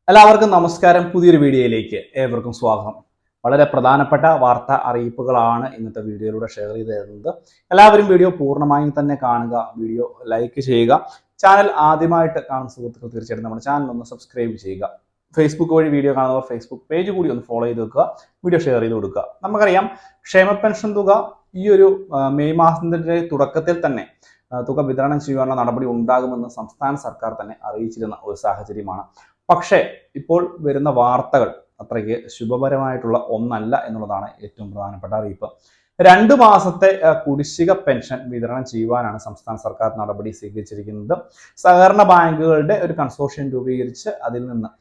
എല്ലാവർക്കും നമസ്കാരം. പുതിയൊരു വീഡിയോയിലേക്ക് ഏവർക്കും സ്വാഗതം. വളരെ പ്രധാനപ്പെട്ട വാർത്താ അറിയിപ്പുകളാണ് ഇന്നത്തെ വീഡിയോയിലൂടെ ഷെയർ ചെയ്ത് തരുന്നത്. എല്ലാവരും വീഡിയോ പൂർണ്ണമായും തന്നെ കാണുക, വീഡിയോ ലൈക്ക് ചെയ്യുക. ചാനൽ ആദ്യമായിട്ട് കാണുന്ന സുഹൃത്തുക്കൾ തീർച്ചയായിട്ടും നമ്മുടെ ചാനൽ ഒന്ന് സബ്സ്ക്രൈബ് ചെയ്യുക. ഫേസ്ബുക്ക് വഴി വീഡിയോ കാണുന്നവർ ഫേസ്ബുക്ക് പേജ് കൂടി ഒന്ന് ഫോളോ ചെയ്ത് വെക്കുക, വീഡിയോ ഷെയർ ചെയ്ത് കൊടുക്കുക. നമുക്കറിയാം, ക്ഷേമ പെൻഷൻ തുക ഈ ഒരു മെയ് മാസത്തിന്റെ തുടക്കത്തിൽ തന്നെ തുക വിതരണം ചെയ്യാനുള്ള നടപടി ഉണ്ടാകുമെന്ന് സംസ്ഥാന സർക്കാർ തന്നെ അറിയിച്ചിരുന്ന ഒരു സാഹചര്യമാണ്. പക്ഷേ ഇപ്പോൾ വരുന്ന വാർത്തകൾ അത്രയ്ക്ക് ശുഭപരമായിട്ടുള്ള ഒന്നല്ല എന്നുള്ളതാണ് ഏറ്റവും പ്രധാനപ്പെട്ട അറിയിപ്പ്. 2 മാസത്തെ കുടിശ്ശിക പെൻഷൻ വിതരണം ചെയ്യുവാനാണ് സംസ്ഥാന സർക്കാർ നടപടി സ്വീകരിച്ചിരിക്കുന്നത്. സഹകരണ ബാങ്കുകളുടെ ഒരു കൺസോർഷ്യം രൂപീകരിച്ച് അതിൽ നിന്ന്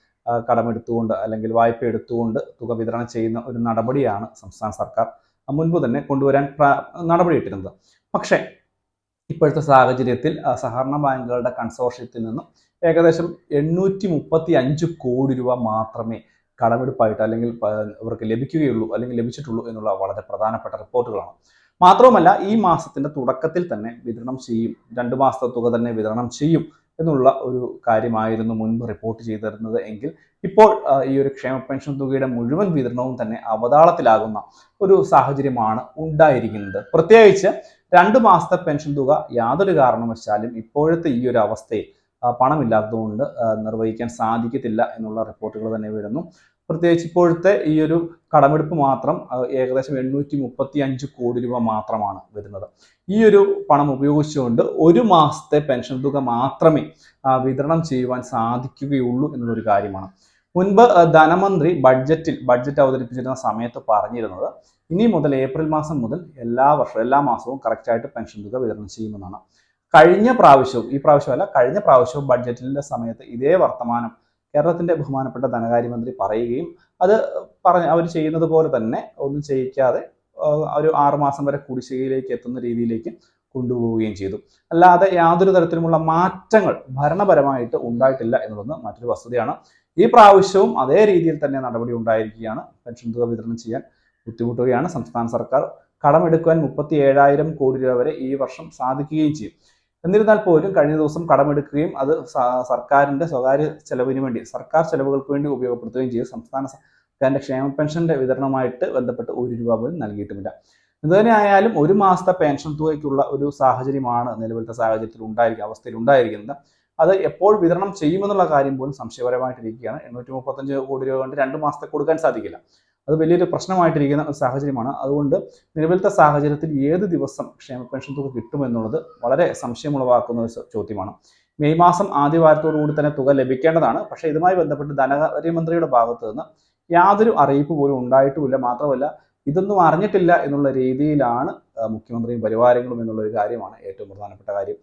കടമെടുത്തുകൊണ്ട് അല്ലെങ്കിൽ വായ്പ എടുത്തുകൊണ്ട് തുക വിതരണം ചെയ്യുന്ന ഒരു നടപടിയാണ് സംസ്ഥാന സർക്കാർ മുൻപ് തന്നെ കൊണ്ടുവരാൻ നടപടിയിട്ടിരുന്നത്. പക്ഷേ ഇപ്പോഴത്തെ സാഹചര്യത്തിൽ സഹകരണ ബാങ്കുകളുടെ കൺസോർഷ്യത്തിൽ നിന്നും ഏകദേശം 835 കോടി രൂപ മാത്രമേ കടമെടുപ്പായിട്ട് അല്ലെങ്കിൽ ഇവർക്ക് ലഭിക്കുകയുള്ളൂ അല്ലെങ്കിൽ ലഭിച്ചിട്ടുള്ളൂ എന്നുള്ള വളരെ പ്രധാനപ്പെട്ട റിപ്പോർട്ടുകളാണ്. മാത്രവുമല്ല, ഈ മാസത്തിന്റെ തുടക്കത്തിൽ തന്നെ വിതരണം ചെയ്യും, 2 മാസത്തെ തുക തന്നെ വിതരണം ചെയ്യും എന്നുള്ള ഒരു കാര്യമായിരുന്നു മുൻപ് റിപ്പോർട്ട് ചെയ്തിരുന്നത് എങ്കിൽ ഇപ്പോൾ ഈ ഒരു ക്ഷേമ പെൻഷൻ തുകയുടെ മുഴുവൻ വിതരണവും തന്നെ അവതാളത്തിലാകുന്ന ഒരു സാഹചര്യമാണ് ഉണ്ടായിരിക്കുന്നത്. പ്രത്യേകിച്ച് 2 മാസത്തെ പെൻഷൻ തുക യാതൊരു കാരണവശാലും ഇപ്പോഴത്തെ ഈ ഒരു അവസ്ഥയിൽ പണമില്ലാത്തതുകൊണ്ട് നിർവഹിക്കാൻ സാധിക്കത്തില്ല എന്നുള്ള റിപ്പോർട്ടുകൾ തന്നെ വരുന്നു. പ്രത്യേകിച്ച് ഇപ്പോഴത്തെ ഈ ഒരു കടമെടുപ്പ് മാത്രം ഏകദേശം 835 കോടി രൂപ മാത്രമാണ് വരുന്നത്. ഈ ഒരു പണം ഉപയോഗിച്ചുകൊണ്ട് 1 മാസത്തെ പെൻഷൻ തുക മാത്രമേ വിതരണം ചെയ്യുവാൻ സാധിക്കുകയുള്ളൂ എന്നുള്ളൊരു കാര്യമാണ്. മുൻപ് ധനമന്ത്രി ബഡ്ജറ്റ് അവതരിപ്പിച്ചിരുന്ന സമയത്ത് പറഞ്ഞിരുന്നത് ഇനി മുതൽ ഏപ്രിൽ മാസം മുതൽ എല്ലാ മാസവും കറക്റ്റായിട്ട് പെൻഷൻ തുക വിതരണം ചെയ്യുമെന്നാണ്. കഴിഞ്ഞ പ്രാവശ്യവും ബഡ്ജറ്റിന്റെ സമയത്ത് ഇതേ വർത്തമാനം കേരളത്തിന്റെ ബഹുമാനപ്പെട്ട ധനകാര്യമന്ത്രി പറയുകയും അത് അവർ ചെയ്യുന്നത് പോലെ തന്നെ ഒന്നും ചെയ്യിക്കാതെ ഒരു 6 മാസം വരെ കുടിശ്ശികയിലേക്ക് എത്തുന്ന രീതിയിലേക്ക് കൊണ്ടുപോവുകയും ചെയ്തു. അല്ലാതെ യാതൊരു തരത്തിലുമുള്ള മാറ്റങ്ങൾ ഭരണപരമായിട്ട് ഉണ്ടായിട്ടില്ല എന്നുള്ളത് മറ്റൊരു വസ്തുതയാണ്. ഈ പ്രാവശ്യവും അതേ രീതിയിൽ തന്നെ നടപടി ഉണ്ടായിരിക്കുകയാണ്. പെൻഷൻ തുക വിതരണം ചെയ്യാൻ ബുദ്ധിമുട്ടുകയാണ് സംസ്ഥാന സർക്കാർ. കടമെടുക്കുവാൻ 37,000 കോടി രൂപ വരെ ഈ വർഷം സാധിക്കുകയും ചെയ്യും. എന്നിരുന്നാൽ പോലും കഴിഞ്ഞ ദിവസം കടമെടുക്കുകയും അത് സർക്കാരിന്റെ സ്വകാര്യ ചെലവിന് വേണ്ടി, സർക്കാർ ചെലവുകൾക്ക് വേണ്ടി ഉപയോഗപ്പെടുത്തുകയും ചെയ്തു. സംസ്ഥാന സർക്കാരിന്റെ ക്ഷേമ പെൻഷന്റെ വിതരണവുമായിട്ട് ബന്ധപ്പെട്ട് 1 രൂപ പോലും നൽകിയിട്ടുമില്ല. എന്തുതന്നെയായാലും 1 മാസത്തെ പെൻഷൻ തുകയ്ക്കുള്ള ഒരു സാഹചര്യമാണ് നിലവിലത്തെ അവസ്ഥയിൽ ഉണ്ടായിരിക്കുന്നത്. അത് എപ്പോൾ വിതരണം ചെയ്യുമെന്നുള്ള കാര്യം പോലും സംശയപരമായിട്ടിരിക്കുകയാണ്. 835 കോടി രൂപ കൊണ്ട് 2 മാസത്തെ കൊടുക്കാൻ സാധിക്കില്ല. അത് വലിയൊരു പ്രശ്നമായിട്ടിരിക്കുന്ന ഒരു സാഹചര്യമാണ്. അതുകൊണ്ട് നിലവിലത്തെ സാഹചര്യത്തിൽ ഏത് ദിവസം ക്ഷേമ പെൻഷൻ തുക കിട്ടുമെന്നുള്ളത് വളരെ സംശയമുളവാക്കുന്ന ഒരു ചോദ്യമാണ്. മെയ് മാസം ആദ്യ വാരത്തോടുകൂടി തന്നെ തുക ലഭിക്കേണ്ടതാണ്. പക്ഷേ ഇതുമായി ബന്ധപ്പെട്ട് ധനകാര്യമന്ത്രിയുടെ ഭാഗത്തു നിന്ന് യാതൊരു അറിയിപ്പ് പോലും ഉണ്ടായിട്ടുമില്ല. മാത്രമല്ല, ഇതൊന്നും അറിഞ്ഞിട്ടില്ല എന്നുള്ള രീതിയിലാണ് മുഖ്യമന്ത്രിയും പരിവാരങ്ങളും എന്നുള്ള ഒരു കാര്യമാണ് ഏറ്റവും പ്രധാനപ്പെട്ട കാര്യം.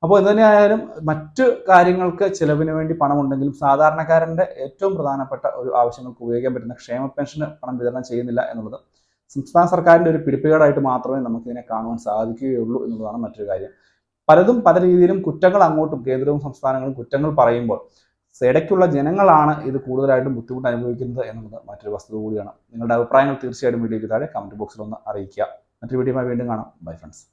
അപ്പോൾ എന്തുതന്നെയായാലും മറ്റു കാര്യങ്ങൾക്ക് ചിലവിന് വേണ്ടി പണമുണ്ടെങ്കിലും സാധാരണക്കാരന്റെ ഏറ്റവും പ്രധാനപ്പെട്ട ഒരു ആവശ്യങ്ങൾക്ക് ഉപയോഗിക്കാൻ പറ്റുന്ന ക്ഷേമ പെൻഷന് പണം വിതരണം ചെയ്യുന്നില്ല എന്നുള്ളത് സംസ്ഥാന സർക്കാരിന്റെ ഒരു പിടിപ്പുകേടായിട്ട് മാത്രമേ നമുക്കിതിനെ കാണുവാൻ സാധിക്കുകയുള്ളൂ എന്നുള്ളതാണ് മറ്റൊരു കാര്യം. പലതും പല രീതിയിലും കുറ്റങ്ങൾ അങ്ങോട്ടും കേന്ദ്രവും സംസ്ഥാനങ്ങളും കുറ്റങ്ങൾ പറയുമ്പോൾ ഇടയ്ക്കുള്ള ജനങ്ങളാണ് ഇത് കൂടുതലായിട്ടും ബുദ്ധിമുട്ട് അനുഭവിക്കുന്നത് എന്നുള്ളത് മറ്റൊരു വസ്തുത കൂടിയാണ്. നിങ്ങളുടെ അഭിപ്രായങ്ങൾ തീർച്ചയായിട്ടും വീഡിയോയ്ക്ക് താഴെ കമന്റ് ബോക്സിൽ ഒന്ന് അറിയിക്കുക. മറ്റൊരു വീഡിയോയുമായി വീണ്ടും കാണാം. Bye friends.